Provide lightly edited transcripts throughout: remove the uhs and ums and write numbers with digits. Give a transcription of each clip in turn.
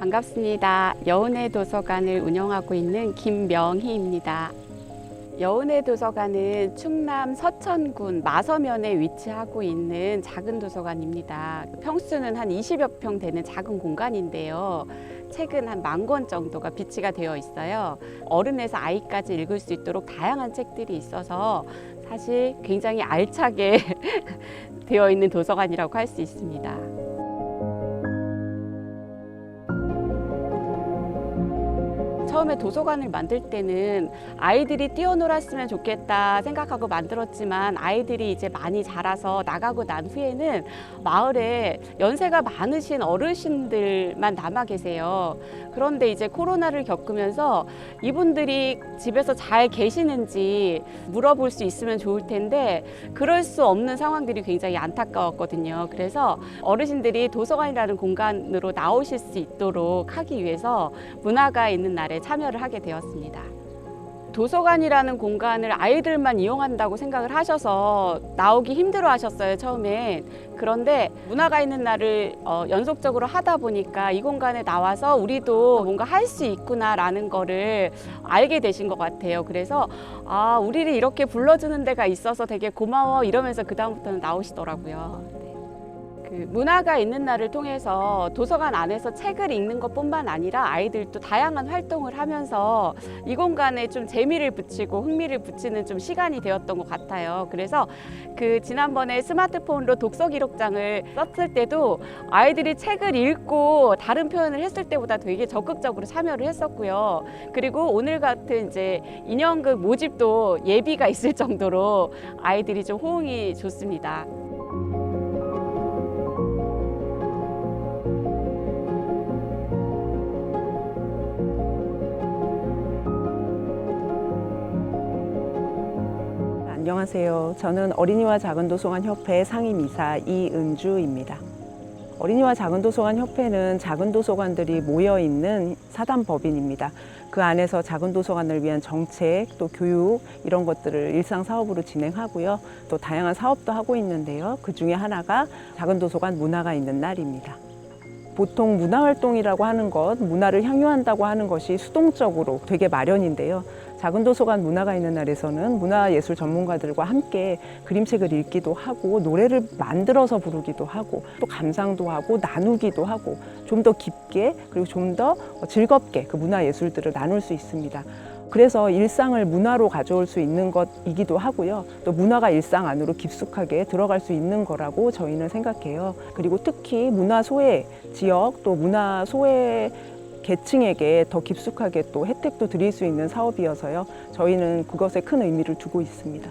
반갑습니다. 여운의 도서관을 운영하고 있는 김명희입니다. 여운의 도서관은 충남 서천군 마서면에 위치하고 있는 작은 도서관입니다. 평수는 한 20여 평 되는 작은 공간인데요. 책은 한 10,000권 정도가 비치가 되어 있어요. 어른에서 아이까지 읽을 수 있도록 다양한 책들이 있어서 사실 굉장히 알차게 되어 있는 도서관이라고 할 수 있습니다. 처음에 도서관을 만들 때는 아이들이 뛰어놀았으면 좋겠다 생각하고 만들었지만 아이들이 이제 많이 자라서 나가고 난 후에는 마을에 연세가 많으신 어르신들만 남아 계세요. 그런데 이제 코로나를 겪으면서 이분들이 집에서 잘 계시는지 물어볼 수 있으면 좋을 텐데 그럴 수 없는 상황들이 굉장히 안타까웠거든요. 그래서 어르신들이 도서관이라는 공간으로 나오실 수 있도록 하기 위해서 문화가 있는 날에 참여를 하게 되었습니다. 도서관이라는 공간을 아이들만 이용한다고 생각을 하셔서 나오기 힘들어 하셨어요, 처음엔. 그런데 문화가 있는 날을 연속적으로 하다 보니까 이 공간에 나와서 우리도 뭔가 할 수 있구나라는 거를 알게 되신 것 같아요. 그래서 우리를 이렇게 불러주는 데가 있어서 되게 고마워 이러면서 그다음부터는 나오시더라고요. 그 문화가 있는 날을 통해서 도서관 안에서 책을 읽는 것뿐만 아니라 아이들도 다양한 활동을 하면서 이 공간에 좀 재미를 붙이고 흥미를 붙이는 좀 시간이 되었던 것 같아요. 그래서 그 지난번에 스마트폰으로 독서 기록장을 썼을 때도 아이들이 책을 읽고 다른 표현을 했을 때보다 되게 적극적으로 참여를 했었고요. 그리고 오늘 같은 이제 인형극 모집도 예비가 있을 정도로 아이들이 좀 호응이 좋습니다. 안녕하세요. 저는 어린이와 작은도서관 협회 상임이사 이은주입니다. 어린이와 작은도서관 협회는 작은 도서관들이 모여있는 사단법인입니다. 그 안에서 작은 도서관을 위한 정책, 또 교육 이런 것들을 일상 사업으로 진행하고요. 또 다양한 사업도 하고 있는데요. 그 중에 하나가 작은 도서관 문화가 있는 날입니다. 보통 문화활동이라고 하는 것, 문화를 향유한다고 하는 것이 수동적으로 되게 마련인데요. 작은 도서관 문화가 있는 날에서는 문화예술 전문가들과 함께 그림책을 읽기도 하고 노래를 만들어서 부르기도 하고 또 감상도 하고 나누기도 하고 좀 더 깊게 그리고 좀 더 즐겁게 그 문화예술들을 나눌 수 있습니다. 그래서 일상을 문화로 가져올 수 있는 것이기도 하고요. 또 문화가 일상 안으로 깊숙하게 들어갈 수 있는 거라고 저희는 생각해요. 그리고 특히 문화소외 지역 또 문화소외 계층에게 더 깊숙하게 또 혜택도 드릴 수 있는 사업이어서요. 저희는 그것에 큰 의미를 두고 있습니다.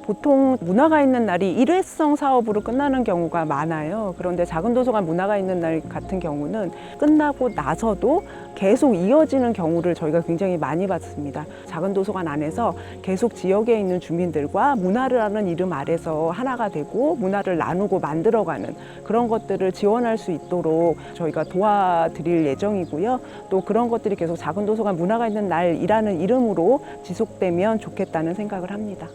보통 문화가 있는 날이 일회성 사업으로 끝나는 경우가 많아요. 그런데 작은 도서관 문화가 있는 날 같은 경우는 끝나고 나서도 계속 이어지는 경우를 저희가 굉장히 많이 봤습니다. 작은 도서관 안에서 계속 지역에 있는 주민들과 문화라는 이름 아래서 하나가 되고 문화를 나누고 만들어가는 그런 것들을 지원할 수 있도록 저희가 도와드릴 예정이고요. 또 그런 것들이 계속 작은 도서관 문화가 있는 날이라는 이름으로 지속되면 좋겠다는 생각을 합니다.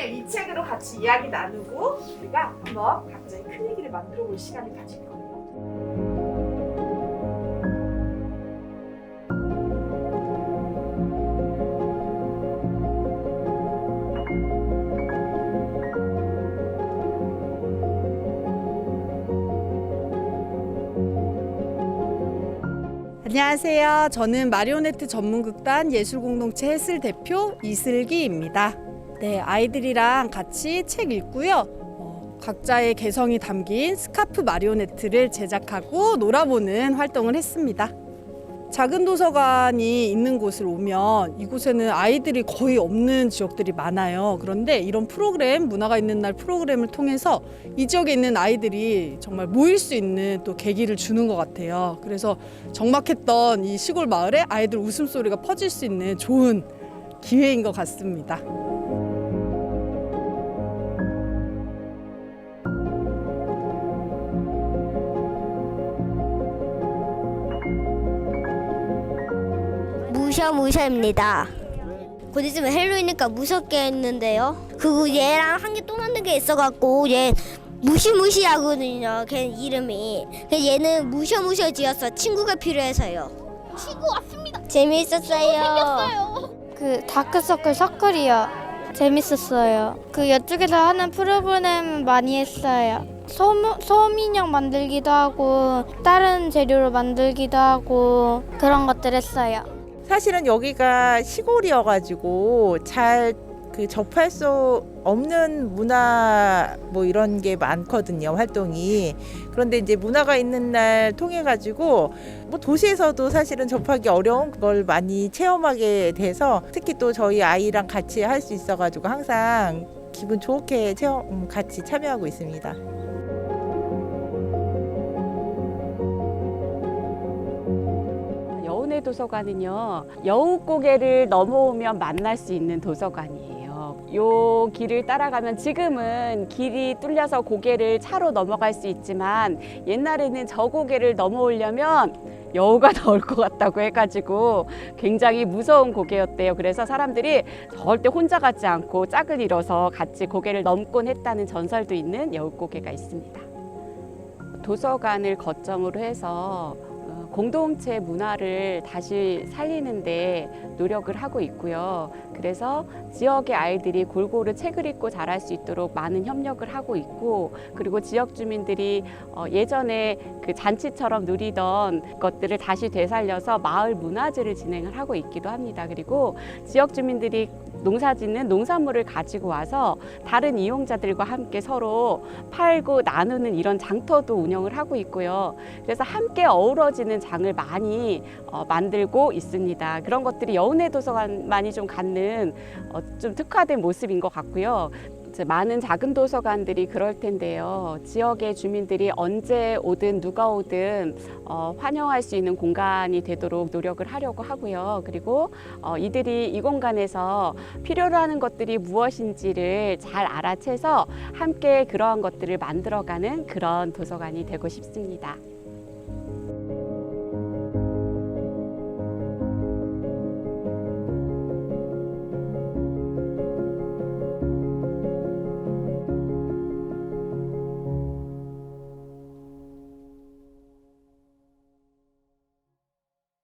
이 책으로 같이 이야기 나누고 우리가 한번 각자의 큰 얘기를 만들어 볼 시간을 가질 거예요. 안녕하세요. 저는 마리오네트 전문극단 예술공동체 해슬 대표 이슬기입니다. 네, 아이들이랑 같이 책 읽고요. 각자의 개성이 담긴 스카프 마리오네트를 제작하고 놀아보는 활동을 했습니다. 작은 도서관이 있는 곳을 오면 이곳에는 아이들이 거의 없는 지역들이 많아요. 그런데 이런 프로그램, 문화가 있는 날 프로그램을 통해서 이 지역에 있는 아이들이 정말 모일 수 있는 또 계기를 주는 것 같아요. 그래서 적막했던 이 시골 마을에 아이들 웃음소리가 퍼질 수 있는 좋은 기회인 것 같습니다. 무셔무셔입니다. 곧 있으면 헬로윈이니까 무섭게 했는데요. 그리고 얘랑 한 개 또 만든 게 있어갖고 얘 무시무시하거든요. 걔 이름이. 그래서 얘는 무셔무셔 지었어. 친구가 필요해서요. 친구 왔습니다. 재미있었어요. 그 다크서클 서클이요. 재밌었어요. 그 이쪽에서 하는 프로그램 많이 했어요. 소민형 만들기도 하고 다른 재료로 만들기도 하고 그런 것들 했어요. 사실은 여기가 시골이어가지고 잘 그 접할 수 없는 문화 뭐 이런 게 많거든요, 활동이. 그런데 이제 문화가 있는 날 통해 가지고 뭐 도시에서도 사실은 접하기 어려운 걸 많이 체험하게 돼서 특히 또 저희 아이랑 같이 할 수 있어 가지고 항상 기분 좋게 같이 참여하고 있습니다. 여운의 도서관은요, 여우고개를 넘어오면 만날 수 있는 도서관이에요. 요 길을 따라가면 지금은 길이 뚫려서 고개를 차로 넘어갈 수 있지만 옛날에는 저 고개를 넘어오려면 여우가 나올 것 같다고 해가지고 굉장히 무서운 고개였대요. 그래서 사람들이 절대 혼자 가지 않고 짝을 이뤄서 같이 고개를 넘곤 했다는 전설도 있는 여우고개가 있습니다. 도서관을 거점으로 해서 공동체 문화를 다시 살리는데 노력을 하고 있고요. 그래서 지역의 아이들이 골고루 책을 읽고 자랄 수 있도록 많은 협력을 하고 있고, 그리고 지역 주민들이 예전에 그 잔치처럼 누리던 것들을 다시 되살려서 마을 문화제를 진행을 하고 있기도 합니다. 그리고 지역 주민들이 농사짓는 농산물을 가지고 와서 다른 이용자들과 함께 서로 팔고 나누는 이런 장터도 운영을 하고 있고요. 그래서 함께 어우러지는 장을 많이 만들고 있습니다. 그런 것들이 여운의 도서관만이 좀 갖는 좀 특화된 모습인 것 같고요. 많은 작은 도서관들이 그럴 텐데요. 지역의 주민들이 언제 오든 누가 오든 환영할 수 있는 공간이 되도록 노력을 하려고 하고요. 그리고 이들이 이 공간에서 필요로 하는 것들이 무엇인지를 잘 알아채서 함께 그러한 것들을 만들어가는 그런 도서관이 되고 싶습니다.